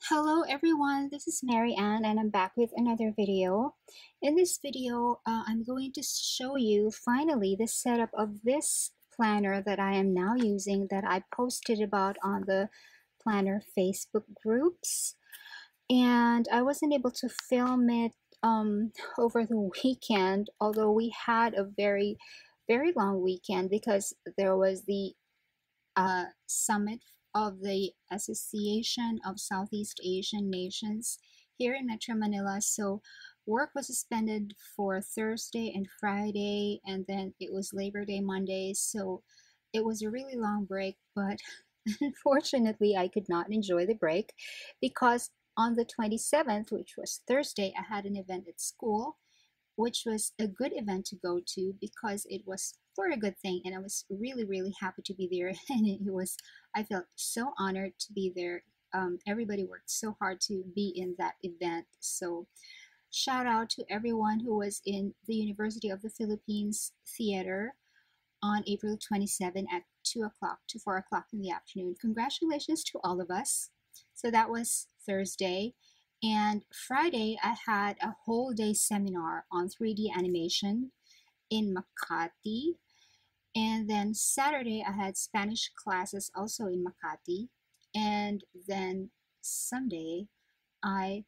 Hello everyone, this is Mary Ann and I'm back with another video. In this video, I'm going to show you finally the setup of this planner that I am now using that I posted about on the planner Facebook groups. And I wasn't able to film it over the weekend, although we had a very long weekend because there was the summit of the Association of Southeast Asian Nations here in Metro Manila. So work was suspended for Thursday and Friday, and then it was Labor Day Monday. So it was a really long break, but unfortunately, I could not enjoy the break because on the 27th, which was Thursday, I had an event at school which was a good event to go to because it was for a good thing and I was really happy to be there and I felt so honored to be there. Everybody worked so hard to be in that event, so shout out to everyone who was in the University of the Philippines Theater on April 27 at 2 o'clock to 4 o'clock in the afternoon. Congratulations to all of us. So that was Thursday. And Friday, I had a whole day seminar on 3D animation in Makati. And then Saturday, I had Spanish classes also in Makati. And then Sunday, I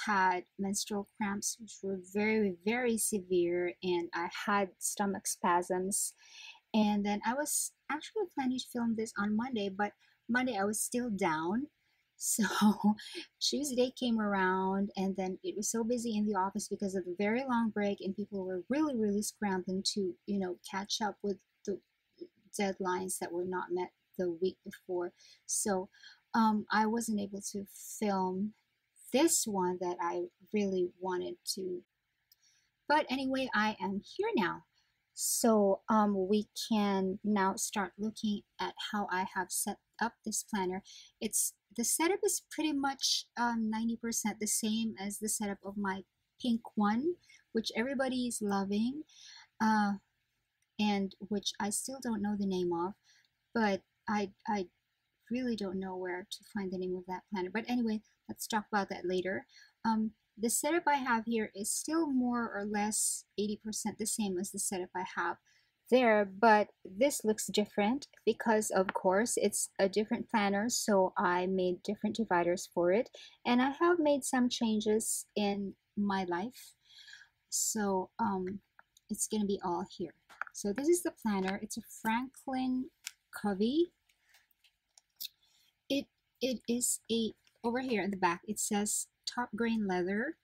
had menstrual cramps, which were very severe, and I had stomach spasms. And then I was actually planning to film this on Monday, but Monday I was still down. So Tuesday came around, and then it was so busy in the office because of the very long break, and people were really scrambling to, catch up with the deadlines that were not met the week before. So I wasn't able to film this one that I really wanted to. But anyway, I am here now. So we can now start looking at how I have set up this planner. The setup is pretty much 90% the same as the setup of my pink one, which everybody is loving, and which I still don't know the name of, but I really don't know where to find the name of that planner. But anyway, let's talk about that later. The setup I have here is still more or less 80% the same as the setup I have there, but this looks different because of course it's a different planner, so I made different dividers for it, and I have made some changes in my life, so it's gonna be all here. So this is the planner. It's a Franklin Covey. It is a, over here in the back it says top grain leather,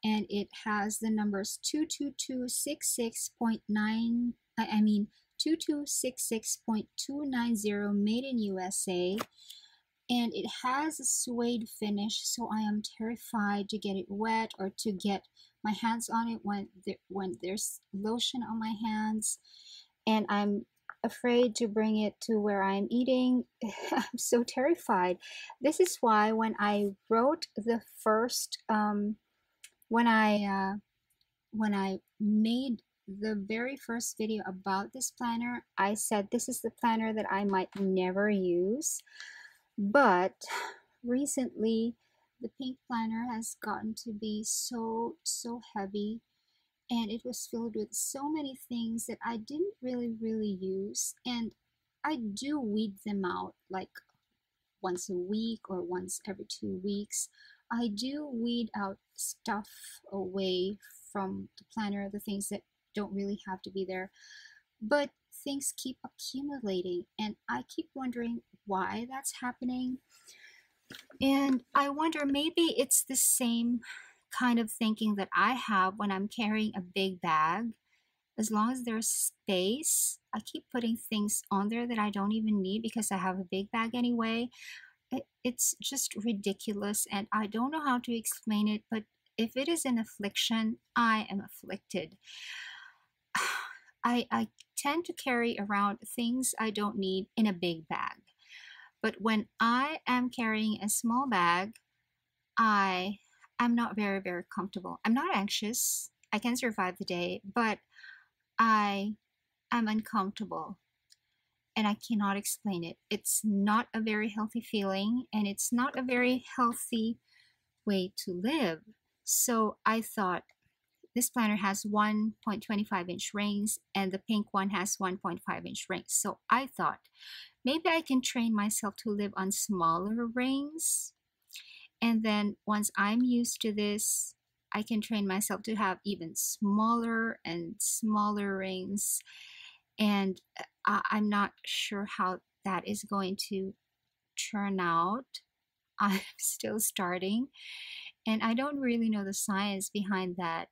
and it has the numbers 22266.9, I mean 2266.290, made in USA, and it has a suede finish, so I am terrified to get it wet or to get my hands on it when there's lotion on my hands, and I'm afraid to bring it to where I'm eating. I'm so terrified. This is why when I wrote the first when I made the very first video about this planner, I said this is the planner that I might never use. But recently, the pink planner has gotten to be so heavy, and it was filled with so many things that I didn't really use, and I do weed them out like once a week or once every 2 weeks. I do weed out stuff away from the planner, the things that don't really have to be there, but things keep accumulating, and I keep wondering why that's happening. And I wonder, maybe it's the same kind of thinking that I have when I'm carrying a big bag. As long as there's space, I keep putting things on there that I don't even need because I have a big bag anyway. It's just ridiculous, and I don't know how to explain it, but if it is an affliction, I am afflicted. I tend to carry around things I don't need in a big bag, but when I am carrying a small bag, I'm not very comfortable. I'm not anxious. I can survive the day, but I am uncomfortable. and I cannot explain it. It's not a very healthy feeling, and it's not a very healthy way to live. So I thought, this planner has 1.25-inch rings, and the pink one has 1.5-inch rings. So I thought, maybe I can train myself to live on smaller rings. And then once I'm used to this, I can train myself to have even smaller and smaller rings. And I'm not sure how that is going to turn out. I'm still starting, and I don't really know the science behind that.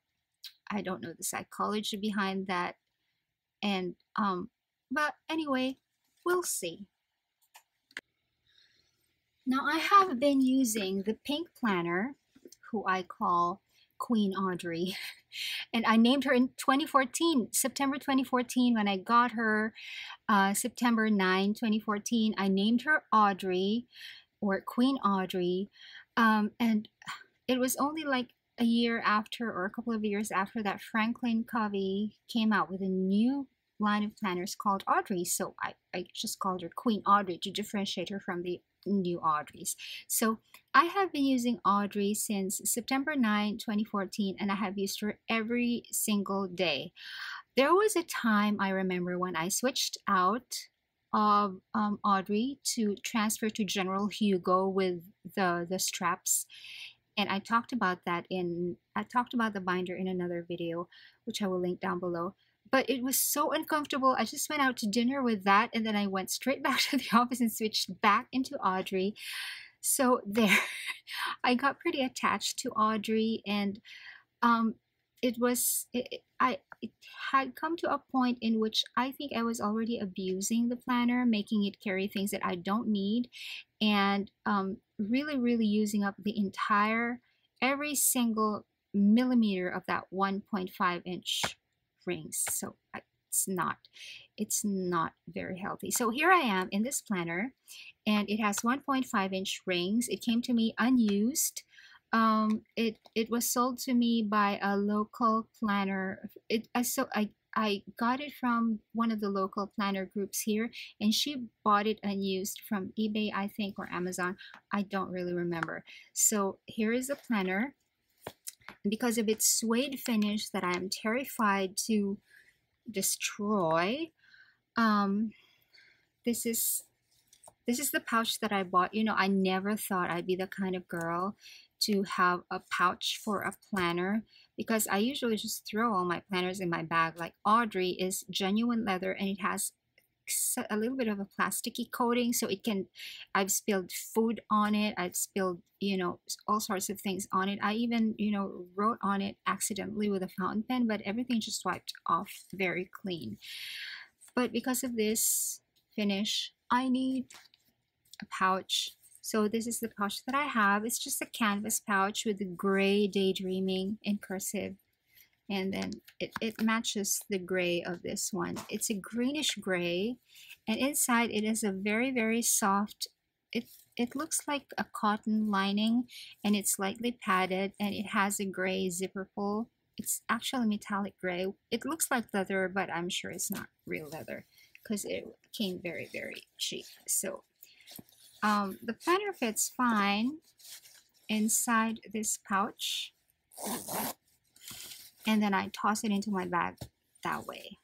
I don't know the psychology behind that. And but anyway, we'll see. Now I have been using the pink planner, who I call Queen Audrey. And I named her in 2014, September 2014, when I got her, September 9, 2014. I named her Audrey, or Queen Audrey. And it was only like a year after, or a couple of years after, that Franklin Covey came out with a new line of planners called Audrey. So I just called her Queen Audrey to differentiate her from the new Audreys. So I have been using Audrey since September 9, 2014, and I have used her every single day. There was a time I remember when I switched out of Audrey to transfer to General Hugo with the straps. And I talked about the binder in another video, which I will link down below. But it was so uncomfortable. I just went out to dinner with that, and then I went straight back to the office and switched back into Audrey. So there, I got pretty attached to Audrey, and it had come to a point in which I think I was already abusing the planner, making it carry things that I don't need, and really using up every single millimeter of that 1.5-inch rings. So it's not very healthy. So here I am in this planner, and it has 1.5-inch rings. It came to me unused. It was sold to me by a local planner. I got it from one of the local planner groups here, and she bought it unused from eBay, I think, or Amazon. I don't really remember. So here is the planner. And because of its suede finish that I am terrified to destroy, this is the pouch that I bought. You know, I never thought I'd be the kind of girl to have a pouch for a planner, because I usually just throw all my planners in my bag. Like Audrey is genuine leather, and it has a little bit of a plasticky coating, so I've spilled food on it, I've spilled, you know, all sorts of things on it. I even, you know, wrote on it accidentally with a fountain pen, but everything just wiped off very clean. But because of this finish, I need a pouch. So this is the pouch that I have. It's just a canvas pouch with the gray daydreaming in cursive, and then it matches the gray of this one. It's a greenish gray, and inside it is a very soft, it looks like a cotton lining, and it's slightly padded, and it has a gray zipper pull. It's actually metallic gray. It looks like leather, but I'm sure it's not real leather because it came very cheap. So the planner fits fine inside this pouch, and then I toss it into my bag that way.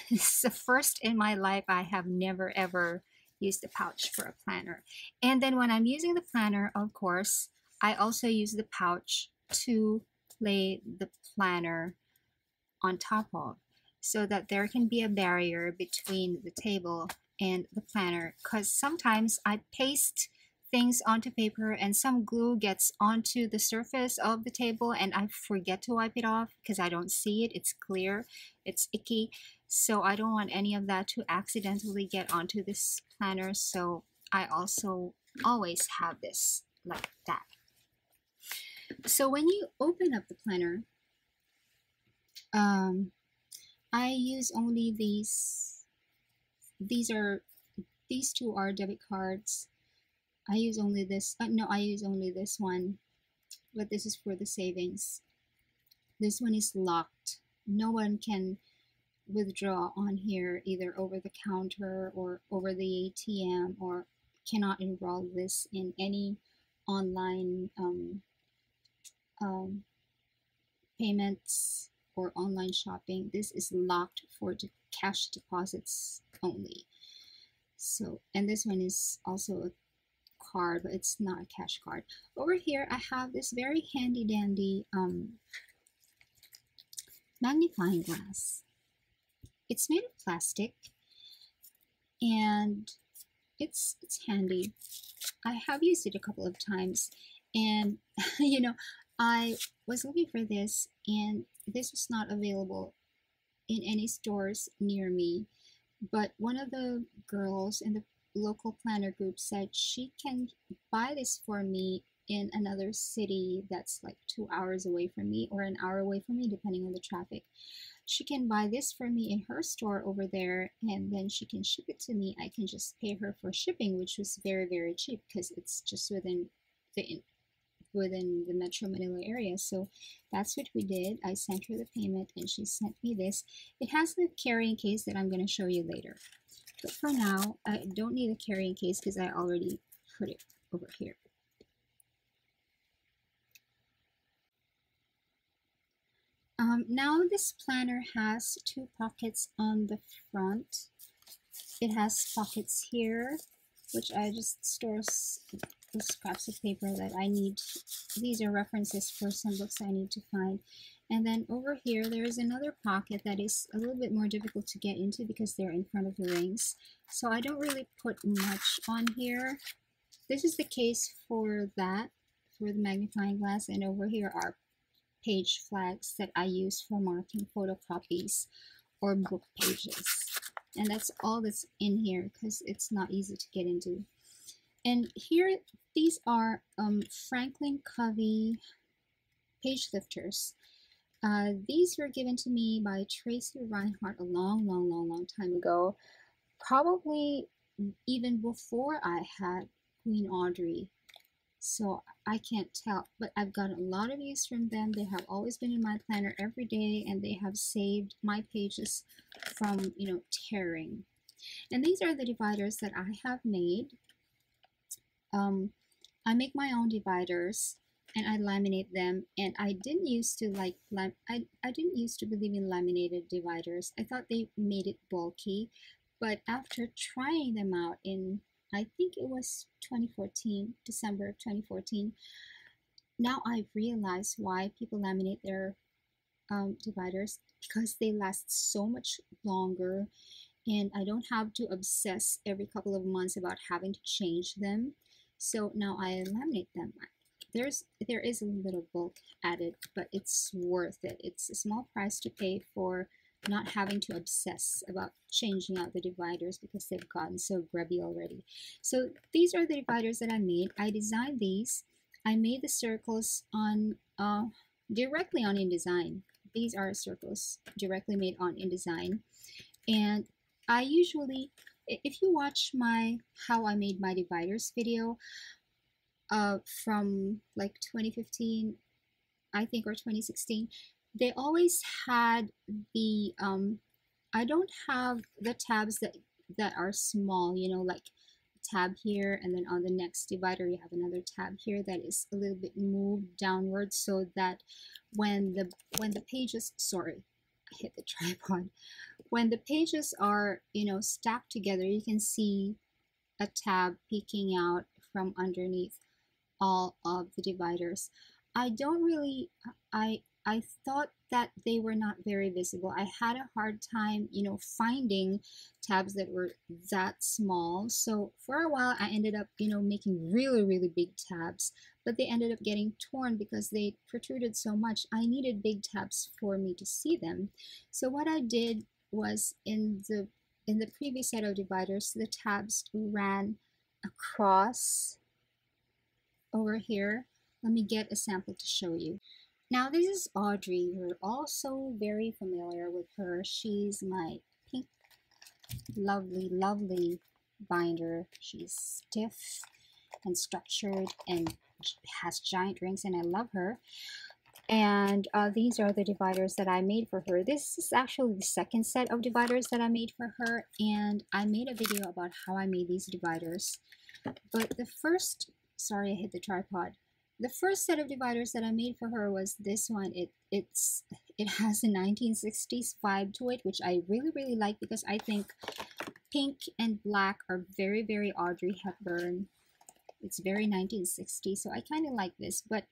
This is the first in my life I have never ever used a pouch for a planner. And then when I'm using the planner, of course, I also use the pouch to lay the planner on top of, so that there can be a barrier between the table and the planner, because sometimes I paste things onto paper and some glue gets onto the surface of the table and I forget to wipe it off because I don't see it. It's clear, it's icky, so I don't want any of that to accidentally get onto this planner. So I also always have this like that. So when you open up the planner, I use only these two are debit cards. I use only this, no, I use only this one, but this is for the savings. This one is locked. No one can withdraw on here either over the counter or over the ATM, or cannot enroll this in any online um, payments or online shopping. This is locked for the cash deposits only. So, and this one is also a card, but it's not a cash card. Over here, I have this very handy dandy magnifying glass. It's made of plastic and it's handy. I have used it a couple of times, and you know, I was looking for this and this was not available in any stores near me, but one of the girls in the local planner group said she can buy this for me in another city that's like 2 hours away from me or an hour away from me, depending on the traffic. She can buy this for me in her store over there, and then she can ship it to me. I can just pay her for shipping, which was very, very cheap because it's just within the Metro Manila area. So that's what we did. I sent her the payment and she sent me this. It has the carrying case that I'm going to show you later. But for now, I don't need a carrying case because I already put it over here. Now this planner has two pockets on the front. It has pockets here, which I just store the scraps of paper that I need. These are references for some books I need to find. And then over here, there is another pocket that is a little bit more difficult to get into because they're in front of the rings. So I don't really put much on here. This is the case for that, for the magnifying glass. And over here are page flags that I use for marking photocopies or book pages. And that's all that's in here because it's not easy to get into. And here, these are Franklin Covey page lifters. These were given to me by Tracy Reinhardt a long time ago, probably even before I had Queen Audrey. So I can't tell, but I've gotten a lot of use from them. They have always been in my planner every day, and they have saved my pages from, tearing. And these are the dividers that I have made. I make my own dividers and I laminate them, and I didn't used to like I didn't used to believe in laminated dividers. I thought they made it bulky, but after trying them out in, I think it was 2014, December of 2014, now I realize why people laminate their dividers, because they last so much longer and I don't have to obsess every couple of months about having to change them. So now I laminate them. There is a little bulk added, but it's worth it. It's a small price to pay for not having to obsess about changing out the dividers because they've gotten so grubby already. So these are the dividers that I made. I designed these. I made the circles on directly on InDesign. These are circles directly made on InDesign. And I usually, if you watch my how I made my dividers video from like 2015, I think, or 2016, they always had the I don't have the tabs that are small, like tab here, and then on the next divider you have another tab here that is a little bit moved downwards, so that when the pages, sorry, I hit the tripod, when the pages are stacked together, you can see a tab peeking out from underneath all of the dividers. I don't really, I thought that they were not very visible. I had a hard time, finding tabs that were that small. So for a while, I ended up, making really big tabs, but they ended up getting torn because they protruded so much. I needed big tabs for me to see them. So what I did was in the previous set of dividers, the tabs ran across over here. Let me get a sample to show you. Now this is Audrey. You're also very familiar with her. She's my pink, lovely binder. She's stiff and structured and has giant rings, and I love her. And these are the dividers that I made for her. This is actually the second set of dividers that I made for her, and I made a video about how I made these dividers. But the first, sorry, I hit the tripod. The first set of dividers that I made for her was this one. It has a 1960s vibe to it, which I really like, because I think pink and black are very Audrey Hepburn. It's very 1960s, so I kind of like this. But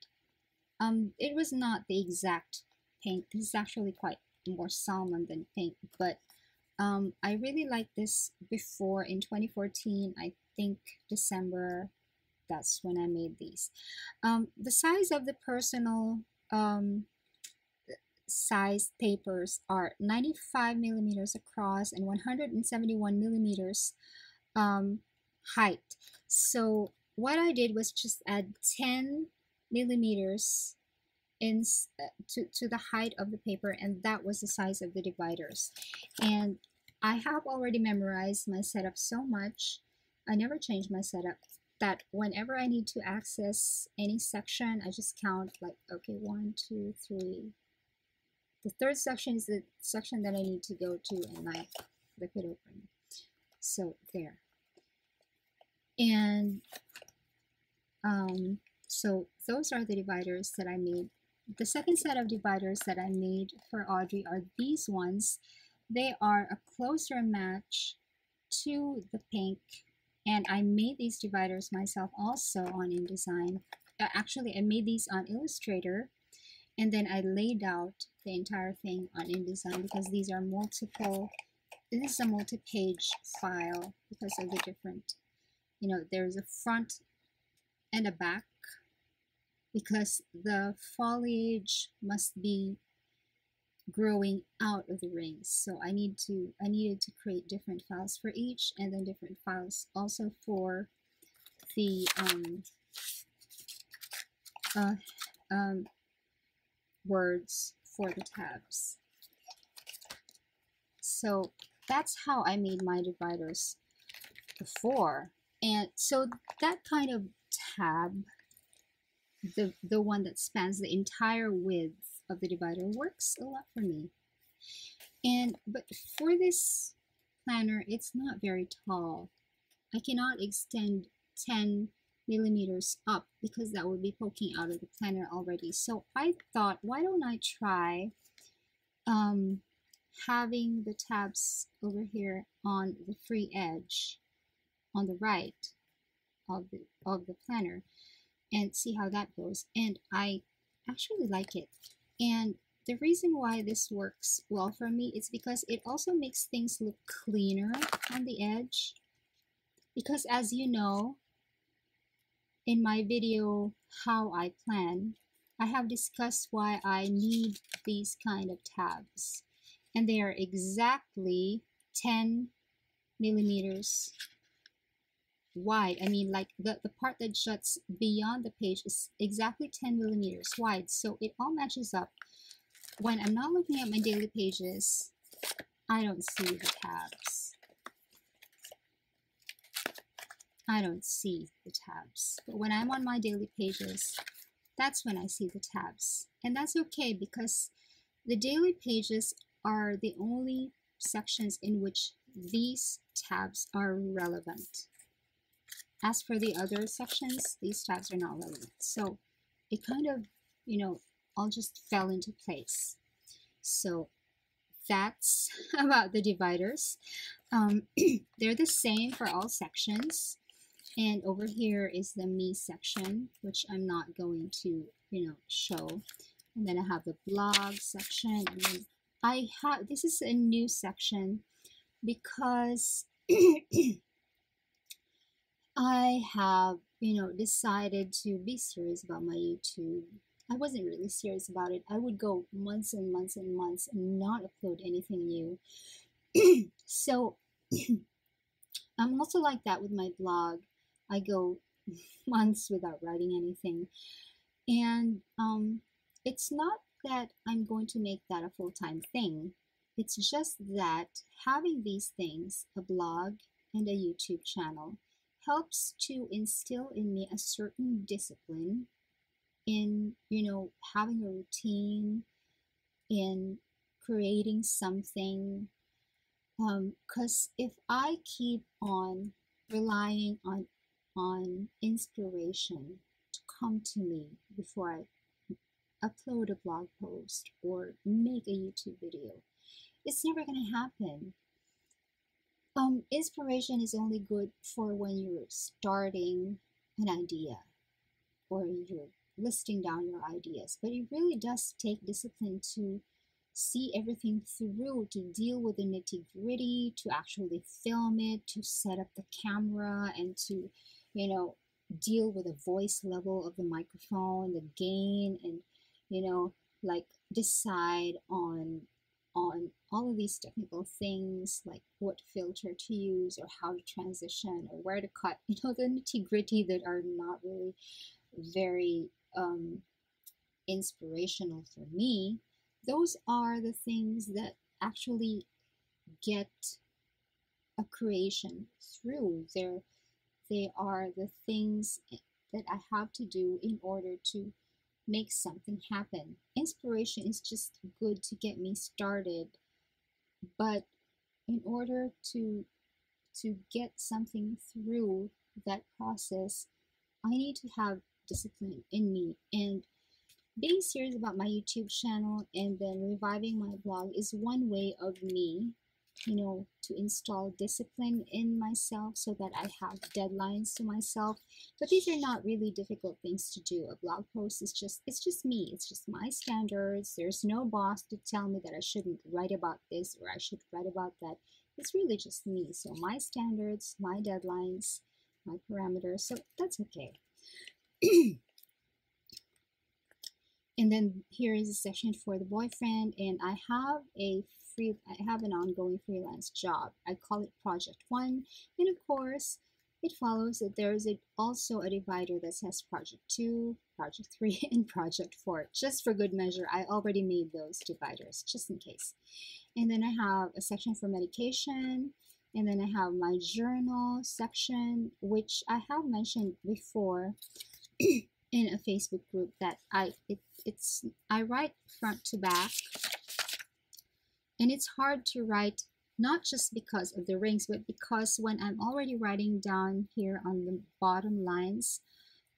it was not the exact pink. This is actually quite more salmon than pink, but I really liked this before in 2014. I think December, that's when I made these. The size of the personal size papers are 95 millimeters across and 171 millimeters height. So what I did was just add 10 millimeters to the height of the paper, and that was the size of the dividers. And I have already memorized my setup so much, I never change my setup, that whenever I need to access any section, I just count like, okay, 1, 2, 3. The third section is the section that I need to go to, and I flip it open. So there. And so those are the dividers that I made. The second set of dividers that I made for Audrey are these ones. They are a closer match to the pink, and I made these dividers myself also on InDesign. Actually, I made these on Illustrator, and then I laid out the entire thing on InDesign, because these are multiple. This is a multi-page file because of the different, there's a front and a back, because the foliage must be growing out of the rings. So I needed to create different files for each, and then different files also for the words for the tabs. So that's how I made my dividers before. And so that kind of tab, the one that spans the entire width of the divider, works a lot for me. But for this planner, it's not very tall. I cannot extend 10 millimeters up, because that would be poking out of the planner already. So I thought, why don't I try having the tabs over here on the free edge on the right of the planner, and see how that goes. And I actually like it. And the reason why this works well for me is because it also makes things look cleaner on the edge. Because as you know, in my video, How I Plan, I have discussed why I need these kind of tabs. And they are exactly 10 millimeters wide. I mean, like the part that juts beyond the page is exactly 10 millimeters wide. So it all matches up. When I'm not looking at my daily pages, I don't see the tabs. I don't see the tabs. But when I'm on my daily pages, that's when I see the tabs. And that's okay, because the daily pages are the only sections in which these tabs are relevant. As for the other sections, these tabs are not relevant. So it kind of, all just fell into place. So that's about the dividers. They're the same for all sections. And over here is the me section, which I'm not going to, show. And then I have the blog section. And then this is a new section, because I have, decided to be serious about my YouTube. I wasn't really serious about it. I would go months and months and months and not upload anything new. So I'm also like that with my blog. I go months without writing anything. And it's not that I'm going to make that a full-time thing. It's just that having these things, a blog and a YouTube channel, helps to instill in me a certain discipline in, having a routine, in creating something. Because if I keep on relying on inspiration to come to me before I upload a blog post or make a YouTube video, it's never going to happen. Inspiration is only good for when you're starting an idea or you're listing down your ideas, but it really does take discipline to see everything through, to deal with the nitty-gritty, to actually film it, to set up the camera, and to, deal with the voice level of the microphone, the gain, and, like decide on all of these technical things, like what filter to use or how to transition or where to cut, the nitty-gritty that are not really very inspirational for me. Those are the things that actually get a creation through. They are the things that I have to do in order to make something happen. Inspiration is just good to get me started, but in order to get something through that process, I need to have discipline in me. And being serious about my YouTube channel and then reviving my blog is one way of me, to install discipline in myself so that I have deadlines to myself. But these are not really difficult things to do. A blog post is it's just me. It's just my standards. There's no boss to tell me that I shouldn't write about this or I should write about that. It's really just me. So my standards, my deadlines, my parameters. So that's okay. And then here is a section for the boyfriend, and I have an ongoing freelance job. I call it Project 1, and of course, it follows that there is also a divider that says Project 2, Project 3, and Project 4. Just for good measure, I already made those dividers, just in case. And then I have a section for medication, and then I have my journal section, which I have mentioned before in a Facebook group that I write front to back, and it's hard to write not just because of the rings, but because when I'm already writing down here on the bottom lines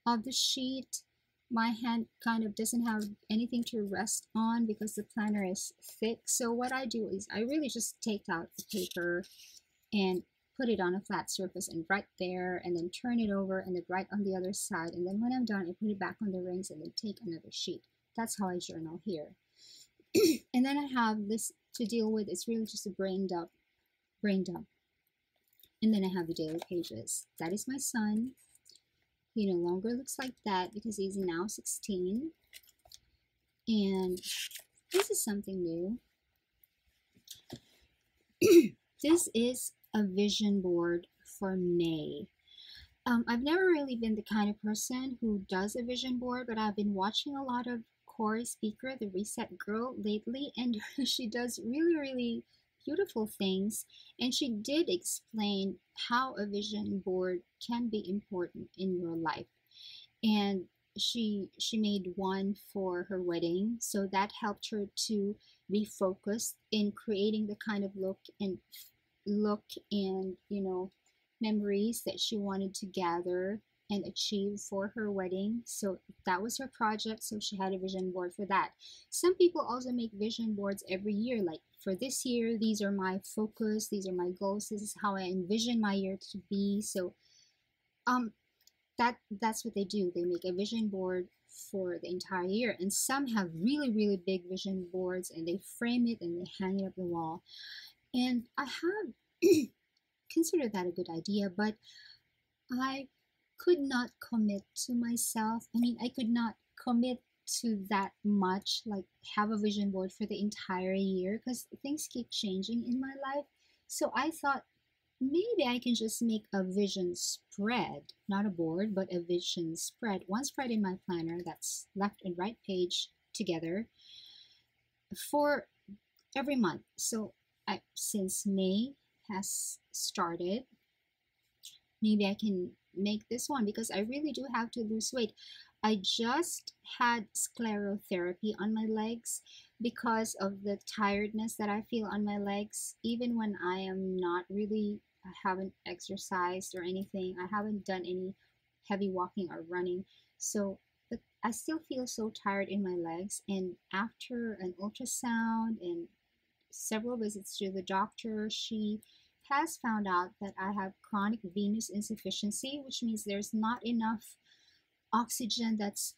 of the sheet, my hand kind of doesn't have anything to rest on because the planner is thick. So what I do is I really just take out the paper and put it on a flat surface and write there, and then turn it over and then write on the other side, and then when I'm done I put it back on the rings and then take another sheet. That's how I journal here. And then I have this to deal with. It's really just a brain dump. And then I have the daily pages. That is my son. He no longer looks like that because he's now 16. And this is something new. This is a vision board for May. I've never really been the kind of person who does a vision board, but I've been watching a lot of Corey Speaker, the Reset Girl, lately, and she does really, really beautiful things. And she did explain how a vision board can be important in your life. And she made one for her wedding, so that helped her to be focused in creating the kind of look and memories that she wanted to gather and achieve for her wedding. So that was her project, so she had a vision board for that. Some people also make vision boards every year, like for this year, these are my focus, these are my goals, this is how I envision my year to be. So that's what they do. They make a vision board for the entire year, and some have really, really big vision boards and they frame it and they hang it up the wall. And I have considered that a good idea, but I could not commit to myself. I mean, I could not commit to that much, like have a vision board for the entire year, because things keep changing in my life. So I thought maybe I can just make a vision spread, not a board, but a vision spread. One spread in my planner that's left and right page together for every month. So since May has started, maybe I can make this one because I really do have to lose weight. I just had sclerotherapy on my legs because of the tiredness that I feel on my legs, even when I am not really, I haven't exercised or anything. I haven't done any heavy walking or running. So, but I still feel so tired in my legs. And after an ultrasound and several visits to the doctor, she has found out that I have chronic venous insufficiency, which means there's not enough oxygen that's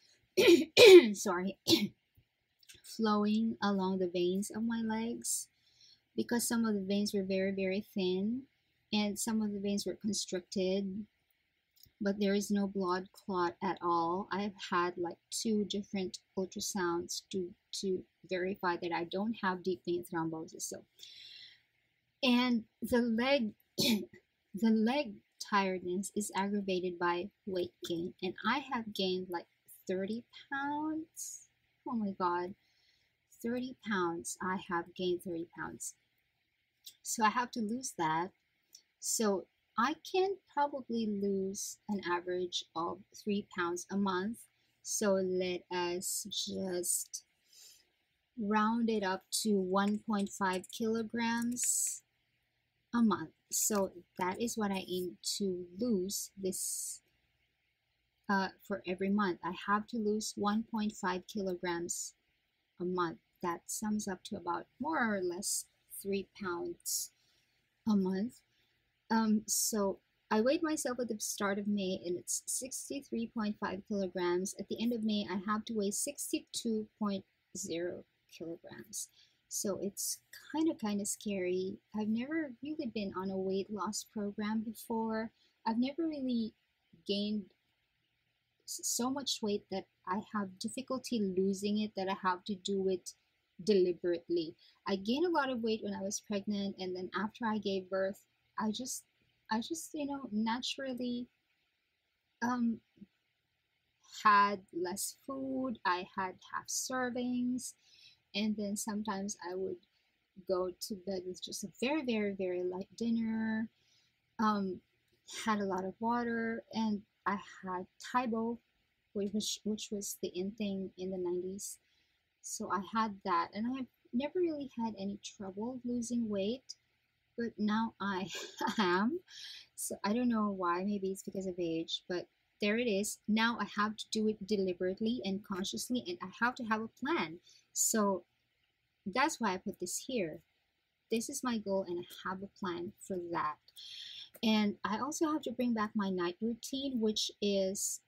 sorry, flowing along the veins of my legs because some of the veins were very, very thin and some of the veins were constricted, but there is no blood clot at all. I've had like 2 different ultrasounds to verify that I don't have deep vein thrombosis. So, and the leg the leg tiredness is aggravated by weight gain, and I have gained like 30 pounds. Oh my god, 30 pounds. I have gained 30 pounds. So I have to lose that. So I can probably lose an average of 3 pounds a month. So let us just round it up to 1.5 kilograms a month. So that is what I aim to lose this for every month. I have to lose 1.5 kilograms a month. That sums up to about more or less 3 pounds a month. So I weighed myself at the start of May and it's 63.5 kilograms. At the end of May, I have to weigh 62.0 kilograms. So it's kind of scary. I've never really been on a weight loss program before. I've never really gained so much weight that I have difficulty losing it, that I have to do it deliberately. I gained a lot of weight when I was pregnant, and then after I gave birth, I just naturally um had less food. I had half servings, and then sometimes I would go to bed with just a very, very, very light dinner. Um, had a lot of water, and I had Tybo, which was the in thing in the 90s. So I had that, and I've never really had any trouble losing weight, but now I am. So I don't know why. Maybe it's because of age, but there it is. Now I have to do it deliberately and consciously, and I have to have a plan. So that's why I put this here. This is my goal, and I have a plan for that. And I also have to bring back my night routine, which is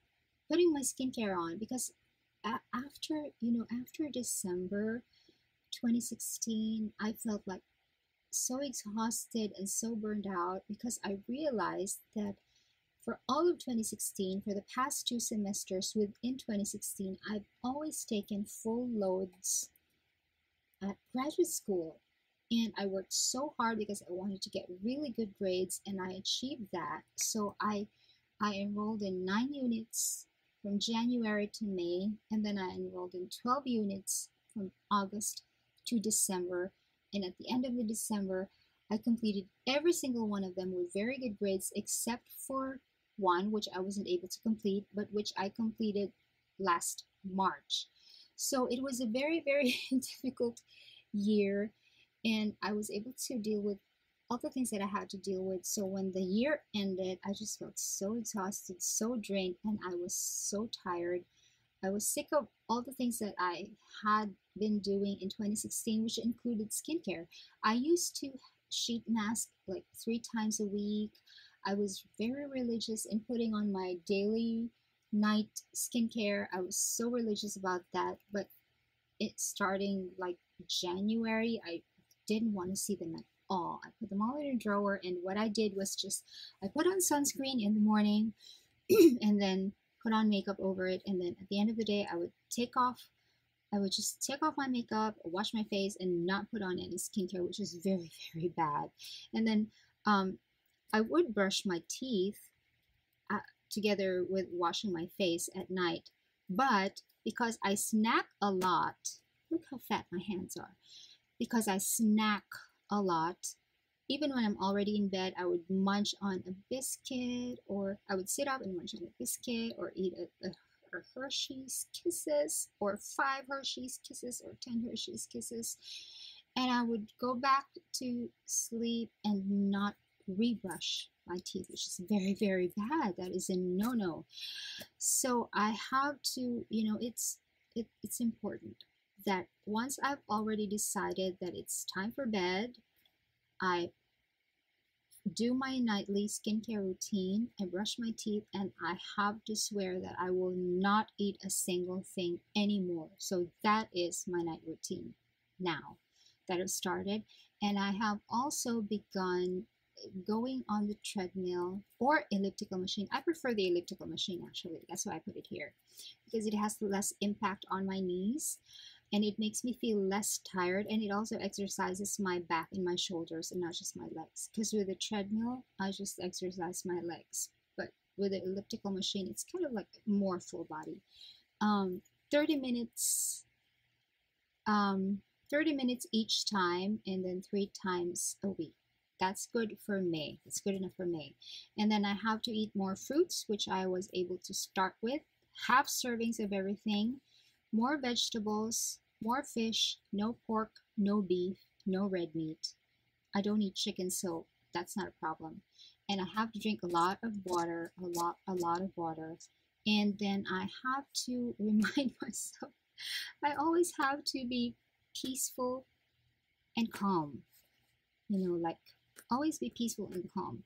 putting my skincare on because after December 2016, I felt like so exhausted and so burned out because I realized that for all of 2016, for the past 2 semesters within 2016, I've always taken full loads at graduate school. And I worked so hard because I wanted to get really good grades, and I achieved that. So I enrolled in 9 units from January to May, and then I enrolled in 12 units from August to December. And at the end of the December, I completed every single one of them with very good grades, except for one, which I wasn't able to complete, but which I completed last March. So it was a very, very difficult year, and I was able to deal with all the things that I had to deal with. So when the year ended, I just felt so exhausted, so drained, and I was so tired. I was sick of all the things that I had been doing in 2016, which included skincare. I used to sheet mask like 3 times a week. I was very religious in putting on my daily night skincare. I was so religious about that, but it starting like January, I didn't want to see them at all. I put them all in a drawer, and what I did was just I put on sunscreen in the morning and then put on makeup over it, and then at the end of the day I would just take off my makeup, wash my face, and not put on any skincare, which is very, very bad. And then I would brush my teeth uh, together with washing my face at night. But because I snack a lot, look how fat my hands are. Because I snack a lot, Even when I'm already in bed, I would munch on a biscuit, or I would sit up and munch on a biscuit, or eat a Hershey's Kisses, or 5 Hershey's Kisses, or 10 Hershey's Kisses. And I would go back to sleep and not rebrush my teeth, which is very, very bad. That is a no-no. So I have to, it's important that once I've already decided that it's time for bed, I do my nightly skincare routine, I brush my teeth, and I have to swear that I will not eat a single thing anymore. So that is my night routine now that I've started. And I have also begun going on the treadmill or elliptical machine. I prefer the elliptical machine, actually. That's why I put it here, because it has less impact on my knees and it makes me feel less tired, and it also exercises my back and my shoulders and not just my legs, because with the treadmill I just exercise my legs, but with the elliptical machine it's kind of like more full body. 30 minutes 30 minutes each time, and then 3 times a week. That's good for May. It's good enough for May. And then I have to eat more fruits, which I was able to start with. Half servings of everything, more vegetables, more fish, no pork, no beef, no red meat. I don't eat chicken, so that's not a problem. And I have to drink a lot of water, a lot of water. And then I have to remind myself, I always have to be peaceful and calm. Like always be peaceful and calm.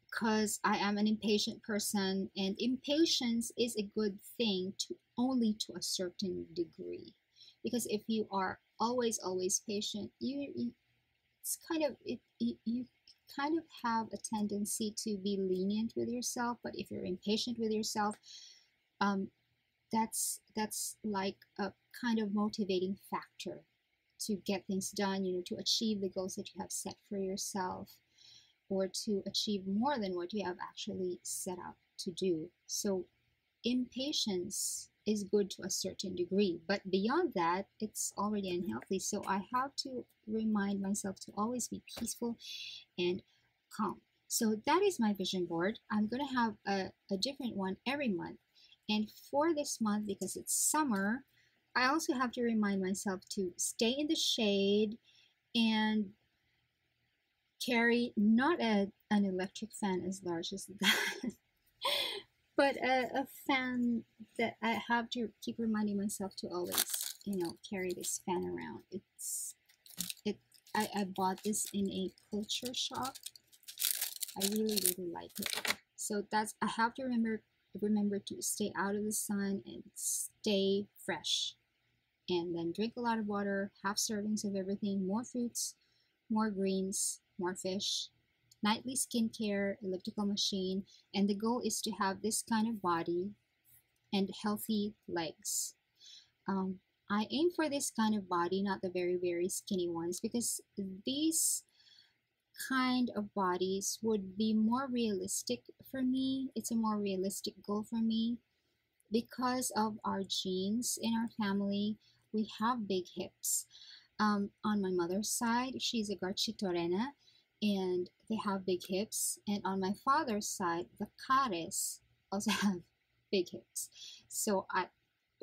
Because I am an impatient person, and impatience is a good thing only to a certain degree. Because if you are always patient, you kind of have a tendency to be lenient with yourself. But if you're impatient with yourself, that's like a kind of motivating factor to get things done, to achieve the goals that you have set for yourself, or to achieve more than what you have actually set out to do. So impatience is good to a certain degree, but beyond that, it's already unhealthy. So I have to remind myself to always be peaceful and calm. So that is my vision board. I'm going to have a different one every month. And for this month, because it's summer, I also have to remind myself to stay in the shade and carry not an electric fan as large as that, but a fan that I have to keep reminding myself to always, carry this fan around. I bought this in a culture shop. I really like it. So I have to remember to stay out of the sun and stay fresh. And then drink a lot of water, half servings of everything, more fruits, more greens, more fish, nightly skincare, elliptical machine, and the goal is to have this kind of body and healthy legs. I aim for this kind of body, not the very, very skinny ones, because these kind of bodies would be more realistic for me. It's a more realistic goal for me. Because of our genes in our family, we have big hips. On my mother's side, she's a Garchitorena, and they have big hips. And on my father's side, the Cares also have big hips. So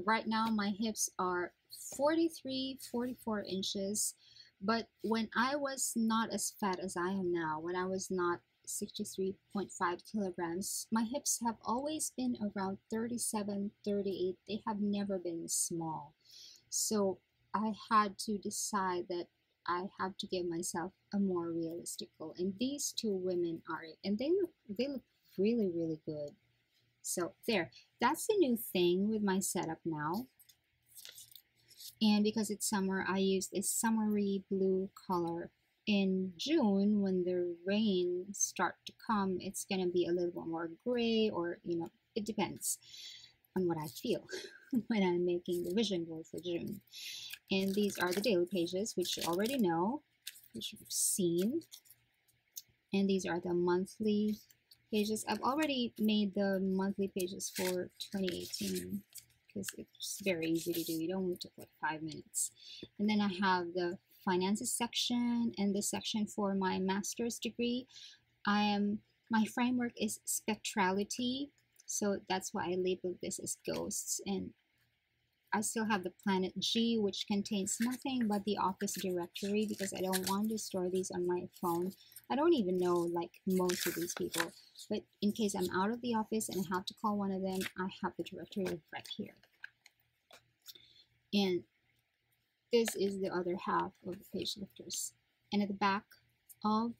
right now my hips are 43, 44 inches. But when I was not as fat as I am now, when I was not 63.5 kilograms, my hips have always been around 37, 38. They have never been small. So I had to decide that I have to give myself a more realistic goal. And these two women are it. And they look really, really good. So there, that's the new thing with my setup now. And because it's summer, I used a summery blue color. In June, when the rains start to come, it's going to be a little bit more gray, or, it depends on what I feel when I'm making the vision board for June. And these are the daily pages, which you already know, which you've seen. And these are the monthly pages. I've already made the monthly pages for 2018 because it's very easy to do. It only took like 5 minutes. And then I have the finances section and this section for my master's degree. My framework is spectrality, so that's why I labeled this as ghosts. And I still have the planet G, which contains nothing but the office directory because I don't want to store these on my phone. I don't even know like most of these people, but in case I'm out of the office and I have to call one of them, I have the directory right here. And this is the other half of the page lifters. And at the back of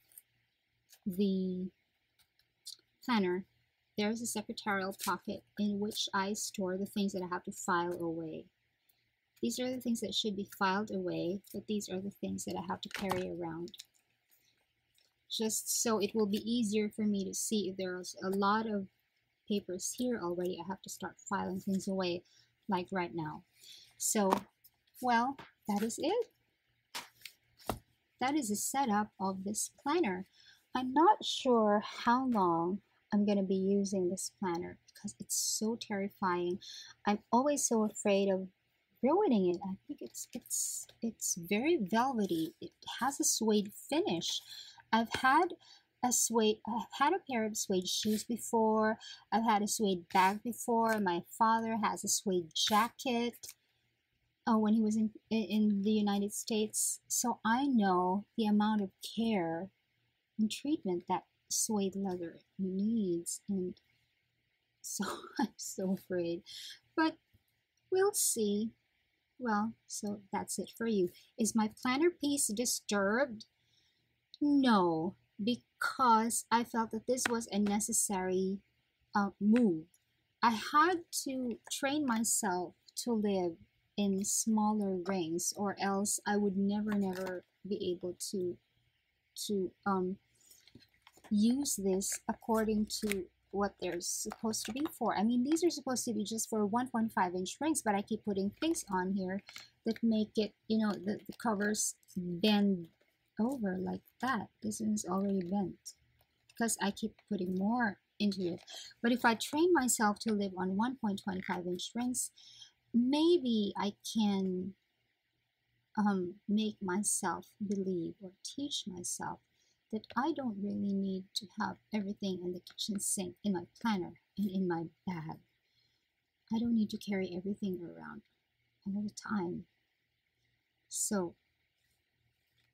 the planner, there's a secretarial pocket in which I store the things that I have to file away. These are the things that should be filed away, but these are the things that I have to carry around. Just so it will be easier for me to see if there's a lot of papers here already, I have to start filing things away, like right now. So, well, that is it. That is the setup of this planner. I'm not sure how long I'm going to be using this planner because it's so terrifying. I'm always so afraid of ruining it. I think it's very velvety. It has a suede finish. I've had a pair of suede shoes before. I've had a suede bag before. My father has a suede jacket when he was in the United States. So I know the amount of care and treatment that suede leather needs, and so I'm so afraid, but we'll see. Well, so that's it for you. Is my planner piece disturbed? No, because I felt that this was a necessary move. I had to train myself to live in smaller rings, or else I would never be able to use this according to what they're supposed to be for. I mean, these are supposed to be just for 1.5-inch rings, but I keep putting things on here that make it, you know, the covers bend over like that. This one's already bent because I keep putting more into it. But if I train myself to live on 1.25-inch rings, maybe I can make myself believe or teach myself that I don't really need to have everything in the kitchen sink in my planner and in my bag. I don't need to carry everything around all the time. So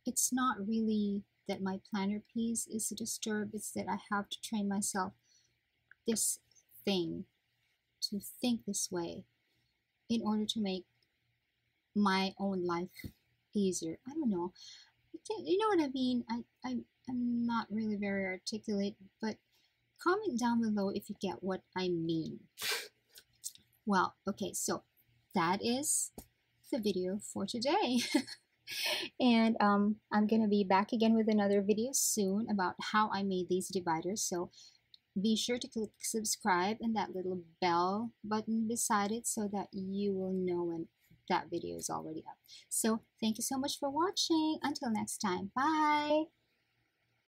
it's not really that my planner piece is disturbed, it's that I have to train myself this thing to think this way in order to make my own life easier. I don't know. You know what I mean? I'm not really very articulate, but comment down below if you get what I mean. Well, okay, so that is the video for today. And I'm gonna be back again with another video soon about how I made these dividers. So be sure to click subscribe and that little bell button beside it so that you will know when that video is already up. So thank you so much for watching. Until next time, bye.